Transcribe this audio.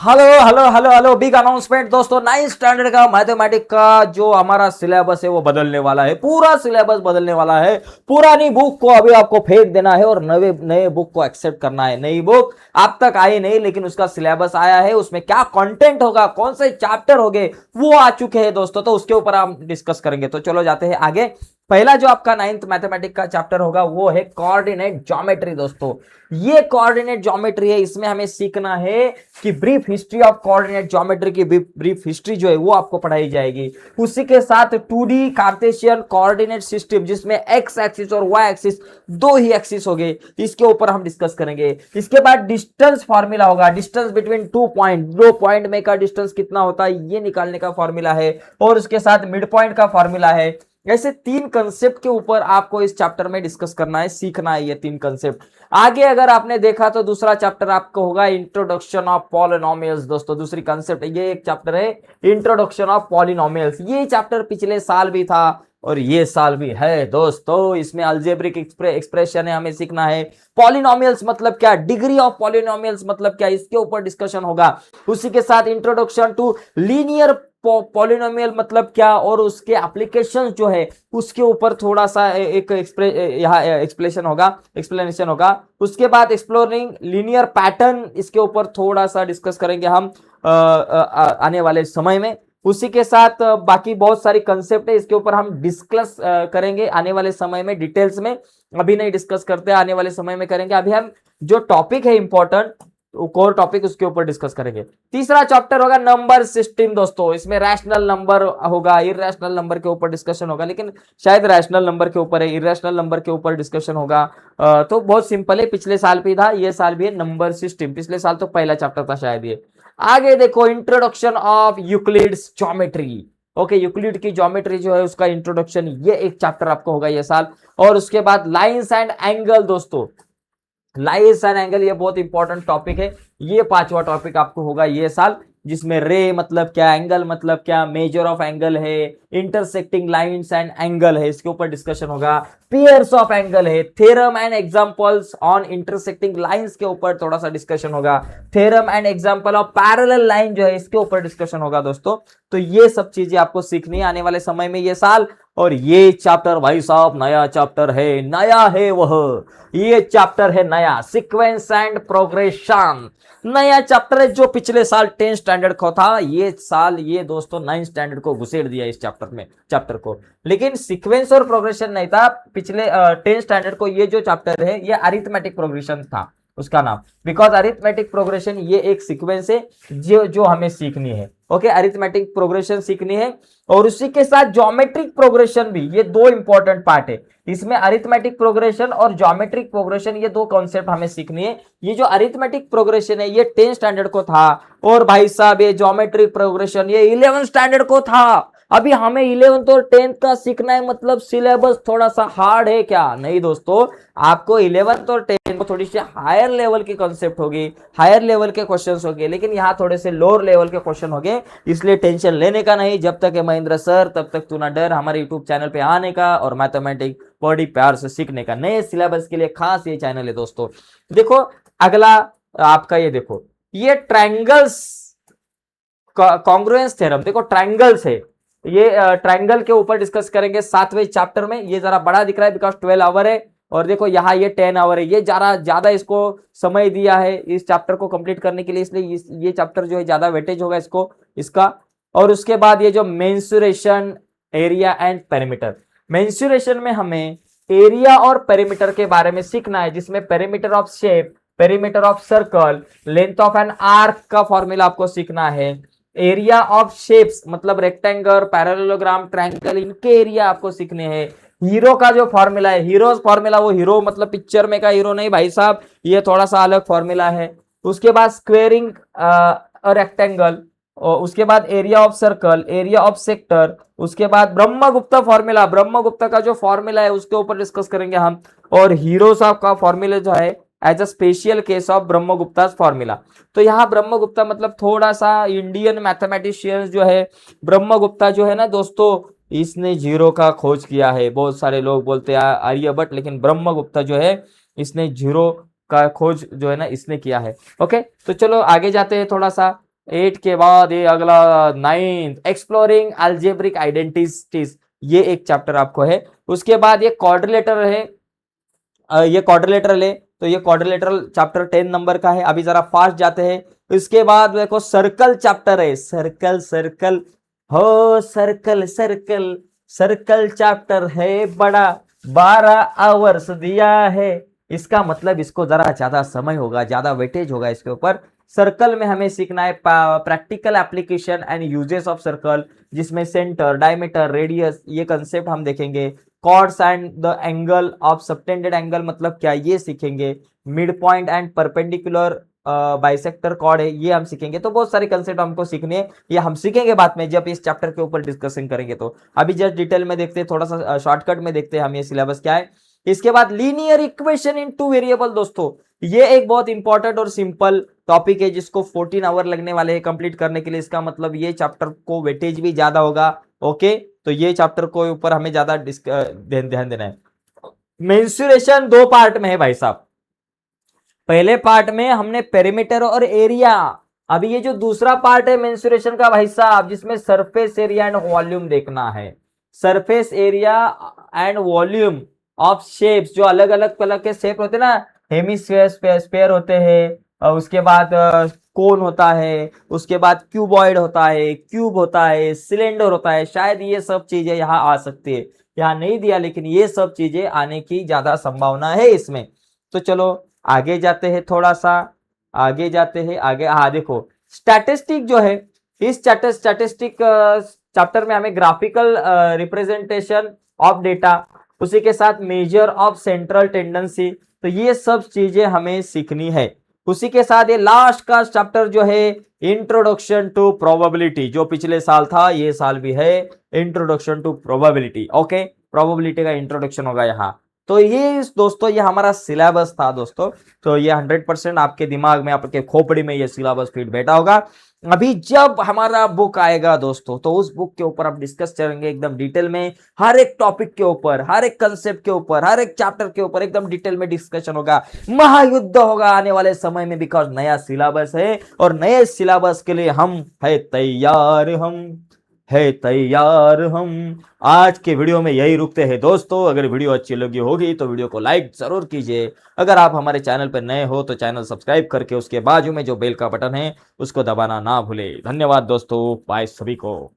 Hello hello hello hello big announcement दोस्तों, 9th standard का mathematic का जो हमारा सिलेबस है वो बदलने वाला है। पूरा सिलेबस बदलने वाला है। पुरानी बुक को अभी आपको फेंक देना है और नए नए बुक को एक्सेप्ट करना है। नई बुक अब तक आई नहीं, लेकिन उसका सिलेबस आया है। उसमें क्या कंटेंट होगा, कौन से चैप्टर होंगे, वो आ चुके हैं दोस्तों। तो उसके ऊपर हम डिस्कस करेंगे। तो चलो जाते हैं आगे। पहला जो आपका 9th मैथमेटिक्स का चैप्टर होगा वो है कोऑर्डिनेट ज्योमेट्री दोस्तों। ये कोऑर्डिनेट ज्योमेट्री है, इसमें हमें सीखना है कि brief history of coordinate geometry की ब्रीफ हिस्ट्री जो है वो आपको पढ़ाई जाएगी। उसी के साथ 2D कार्टेशियन कोऑर्डिनेट सिस्टम, जिसमें एक्स एक्सिस और वाई एक्सिस दो ही एक्सिस हो गए, इसके ऊपर हम डिस्कस करेंगे। इसके बाद डिस्टेंस फार्मूला होगा, डिस्टेंस बिटवीन 2 पॉइंट, दो पॉइंट में का डिस्टेंस कितना होता है ये निकालने का फॉर्मूला है। और उसके साथ मिड पॉइंट का फॉर्मूला है। ऐसे तीन कंसेप्ट के ऊपर आपको इस चैप्टर में डिस्कस करना है, सीखना है ये तीन कंसेप्ट। आगे अगर आपने देखा तो दूसरा चैप्टर आपको होगा इंट्रोडक्शन ऑफ पॉलिनोमियल्स दोस्तों। दूसरी कंसेप्ट ये एक चैप्टर है इंट्रोडक्शन ऑफ पॉलिनोमियल्स। ये चैप्टर पिछले साल भी था और ये साल भी है दोस्तों। इसमें अलजेब्रिक एक्सप्रेशन है, हमें सीखना है। पॉलिनोमियल्स मतलब क्या, डिग्री ऑफ पॉलिनोमियल्स मतलब क्या, इसके ऊपर डिस्कशन होगा। उसी के साथ इंट्रोडक्शन टू लीनियर पॉलिनोमियल मतलब क्या और उसके एप्लीकेशन जो है उसके ऊपर थोड़ा सा एक एक्सप्लेनेशन होगा। उसके बाद एक्सप्लोरिंग लीनियर पैटर्न, इसके ऊपर थोड़ा सा डिस्कस करेंगे हम आने वाले समय में। उसी के साथ बाकी बहुत सारी कंसेप्ट है, इसके ऊपर हम डिस्कस करेंगे आने वाले समय में डिटेल्स में। अभी नहीं डिस्कस करते, आने वाले समय में करेंगे। अभी हम जो टॉपिक है इंपॉर्टेंट कोर टॉपिक उसके ऊपर डिस्कस करेंगे। तीसरा चैप्टर होगा नंबर सिस्टम दोस्तों। इसमें रैशनल नंबर होगा, इरेशनल नंबर के ऊपर डिस्कशन होगा, लेकिन शायद रैशनल नंबर के ऊपर है, इरेशनल नंबर के ऊपर डिस्कशन होगा। तो बहुत सिंपल है, पिछले साल भी था, ये साल भी है। नंबर सिस्टम पिछले साल तो पहला चैप्टर था शायद ये। आगे देखो introduction of Euclid's geometry. Okay, Euclid की ज्योमेट्री जो है उसका इंट्रोडक्शन, ये एक चैप्टर आपको होगा ये साल। और उसके बाद लाइंस एंड एंगल दोस्तों, लाइंस एंड एंगल ये बहुत इंपॉर्टेंट टॉपिक है। ये पांचवा टॉपिक आपको होगा ये साल, जिसमें रे मतलब क्या, एंगल मतलब क्या, मेजर ऑफ एंगल है, इंटरसेक्टिंग लाइंस एंड एंगल है, इसके ऊपर डिस्कशन होगा। पेयर्स ऑफ एंगल है, theorem and examples on intersecting lines के ऊपर थोड़ा सा डिस्कशन होगा। Theorem and example of parallel line जो है इसके ऊपर डिस्कशन होगा दोस्तों। तो ये सब चीजें आपको सीखनी है आने वाले समय में ये साल। और ये चैप्टर भाई साहब नया चैप्टर है, नया है वह, ये चैप्टर है नया, सीक्वेंस एंड प्रोग्रेशन। नया चैप्टर है जो पिछले साल 10th स्टैंडर्ड को था, ये साल ये दोस्तों 9th स्टैंडर्ड को घुसेड़ दिया इस चैप्टर को। लेकिन सीक्वेंस और प्रोग्रेशन नहीं था पिछले 10th स्टैंडर्ड को। ये जो चैप्टर है ये अरिथमेटिक प्रोग्रेशन था उसका नाम, बिकॉज अरिथमेटिक प्रोग्रेशन ये एक सीक्वेंस है जो जो हमें सीखनी है। ओके, अरिथमेटिक प्रोग्रेशन सीखनी है। और उसी के साथ ज्योमेट्रिक प्रोग्रेशन भी, ये दो इंपॉर्टेंट पार्ट है इसमें। अरिथमेटिक प्रोग्रेशन और ज्योमेट्रिक प्रोग्रेशन ये दो कॉन्सेप्ट हमें सीखनी है। ये जो अरिथमेटिक प्रोग्रेशन है ये 10th स्टैंडर्ड को था, और भाई साहब ये ज्योमेट्रिक प्रोग्रेशन ये 11th स्टैंडर्ड को था। अभी हमें 11th और 10th का सीखना है, मतलब सिलेबस थोड़ा सा हार्ड है क्या? नहीं दोस्तों, आपको 11th और 10th को थोड़ी सी हायर लेवल की कॉन्सेप्ट होगी, हायर लेवल के क्वेश्चंस होंगे, लेकिन यहाँ थोड़े से लोअर लेवल के क्वेश्चन होंगे। इसलिए टेंशन लेने का नहीं, जब तक है महेंद्र सर तब तक तू ना डर हमारे यूट्यूब चैनल पे आने का और मैथमेटिक्स बड़ी प्यार से सीखने का। नए सिलेबस के लिए खास ये चैनल है दोस्तों। देखो अगला आपका ये देखो, ये ट्रायंगल्स कॉन्ग्रुएंस थ्योरम, देखो ट्रायंगल्स है, ये ट्रायंगल के ऊपर डिस्कस करेंगे 7वें चैप्टर में। ये जरा बड़ा दिख रहा है बिकॉज 12 आवर है, और देखो यहाँ ये 10 आवर है। ये ज्यादा इसको समय दिया है इस चैप्टर को कंप्लीट करने के लिए, इसलिए ये चैप्टर जो है ज्यादा वेटेज होगा इसका। और उसके बाद ये जो mensuration, area and perimeter. Mensuration में हमें एरिया और पेरीमीटर के बारे में सीखना है, जिसमें perimeter of shape, perimeter of circle, length of an arc का फॉर्मूला आपको सीखना है। एरिया ऑफ शेप्स मतलब रेक्टेंगल, पैरेललोग्राम, ट्रायंगल, इनके एरिया आपको सीखने हैं। हीरो का जो फॉर्मूला है, हीरोज फॉर्मूला, वो हीरो मतलब पिक्चर में का हीरो नहीं भाई साहब, ये थोड़ा सा अलग फॉर्मूला है। उसके बाद स्क्वेयरिंग रेक्टेंगल, और उसके बाद area of circle, area of sector. उसके बाद ब्रह्मगुप्ता फॉर्मूला, ब्रह्मगुप्ता का जो फॉर्मूला है उसके ऊपर डिस्कस करेंगे हम। और हीरोज ऑफ का फॉर्मूला जो है as a special case of Brahmagupta formula. तो यहाँ ब्रह्मगुप्ता मतलब थोड़ा सा इंडियन मैथमेटिशियंस जो है, ब्रह्मगुप्ता जो है ना दोस्तों, इसने जीरो का खोज किया है। बहुत सारे लोग बोलते हैं आर्यभट्ट, लेकिन ब्रह्मगुप्ता जो है इसने जीरो का खोज जो है ना इसने किया है। ओके, तो चलो आगे जाते हैं थोड़ा सा। 8 के बाद ये अगला 9th एक्सप्लोरिंग अलजेब्रिक आइडेंटिटीज, ये एक चैप्टर आपको है। उसके बाद ये क्वाड्रिलेटरल है, ये क्वाड्रिलेटरल है, तो ये क्वाड्रिलेटरल चैप्टर 10 नंबर का है। अभी जरा फास्ट जाते हैं। इसके बाद देखो सर्कल चैप्टर है, सर्कल सर्कल हो सर्कल सर्कल, सर्कल चैप्टर है बड़ा, 12 आवर्स दिया है। इसका मतलब इसको जरा ज्यादा समय होगा, ज्यादा वेटेज होगा इसके ऊपर। सर्कल में हमें सीखना है practical application and uses of circle, जिसमें सेंटर, डायमीटर, रेडियस, ये कंसेप्ट हम देखेंगे। Chords and the angle of subtended angle मतलब क्या, ये सीखेंगे। Mid point and perpendicular bisector chord है, ये हम सीखेंगे। तो बहुत सारे कंसेप्ट हमको सीखने हैं, ये हम सीखेंगे बाद में जब इस चैप्टर के ऊपर डिस्कशन करेंगे। तो अभी जस्ट डिटेल में देखते हैं, थोड़ा सा शॉर्टकट में देखते हैं हम ये सिलेबस क्या है। इसके बाद linear equation in two variable, दोस्तों ये एक बहुत इंपॉर्टेंट और सिंपल टॉपिक है जिसको 14 आवर लगने वाले हैं कंप्लीट करने के लिए। इसका मतलब ये चैप्टर को वेटेज भी ज्यादा होगा। ओके, तो ये चैप्टर को ऊपर हमें ज्यादा ध्यान देना है। मेंसुरेशन 2 पार्ट में है भाई साहब। पहले पार्ट में हमने पेरीमीटर और एरिया, अभी ये जो दूसरा पार्ट है मेंसुरेशन का भाई साहब, जिसमें सरफेस एरिया एंड वॉल्यूम देखना है। Surface area and volume of shapes, जो अलग अलग कलर के शेप होते हैं ना, हेमिस्फेयर, स्पेयर होते हैं, और उसके बाद कोन होता है, उसके बाद क्यूबॉइड होता है, क्यूब होता है, सिलेंडर होता है। शायद ये सब चीजें यहाँ आ सकती है, यहाँ नहीं दिया लेकिन ये सब चीजें आने की ज्यादा संभावना है इसमें। तो चलो आगे जाते हैं, थोड़ा सा आगे जाते हैं। आगे हाँ देखो, स्टैटिस्टिक जो है, इस स्टैटिस्टिक चैप्टर में हमें ग्राफिकल रिप्रेजेंटेशन ऑफ डेटा, उसी के साथ मेजर ऑफ सेंट्रल टेंडेंसी, तो ये सब चीजें हमें सीखनी है। उसी के साथ ये लास्ट का चैप्टर जो है इंट्रोडक्शन टू प्रोबेबिलिटी, जो पिछले साल था ये साल भी है, introduction to probability. Okay, probability का इंट्रोडक्शन होगा यहाँ। तो ये दोस्तों ये हमारा सिलेबस था दोस्तों। तो ये 100% आपके दिमाग में, आपके खोपड़ी में ये सिलेबस फिट बैठा होगा। अभी जब हमारा बुक आएगा दोस्तों, तो उस बुक के ऊपर आप डिस्कस करेंगे एकदम डिटेल में, हर एक टॉपिक के ऊपर, हर एक कंसेप्ट के ऊपर, हर एक चैप्टर के ऊपर एकदम डिटेल में डिस्कशन होगा। महायुद्ध होगा आने वाले समय में, बिकॉज नया सिलेबस है और नए सिलेबस के लिए हम है तैयार, हम है तैयार हम। आज के वीडियो में यही रुकते हैं दोस्तों। अगर वीडियो अच्छी लगी होगी तो वीडियो को लाइक जरूर कीजिए। अगर आप हमारे चैनल पर नए हो तो चैनल सब्सक्राइब करके उसके बाजू में जो बेल का बटन है उसको दबाना ना भूले। धन्यवाद दोस्तों, बाय सभी को।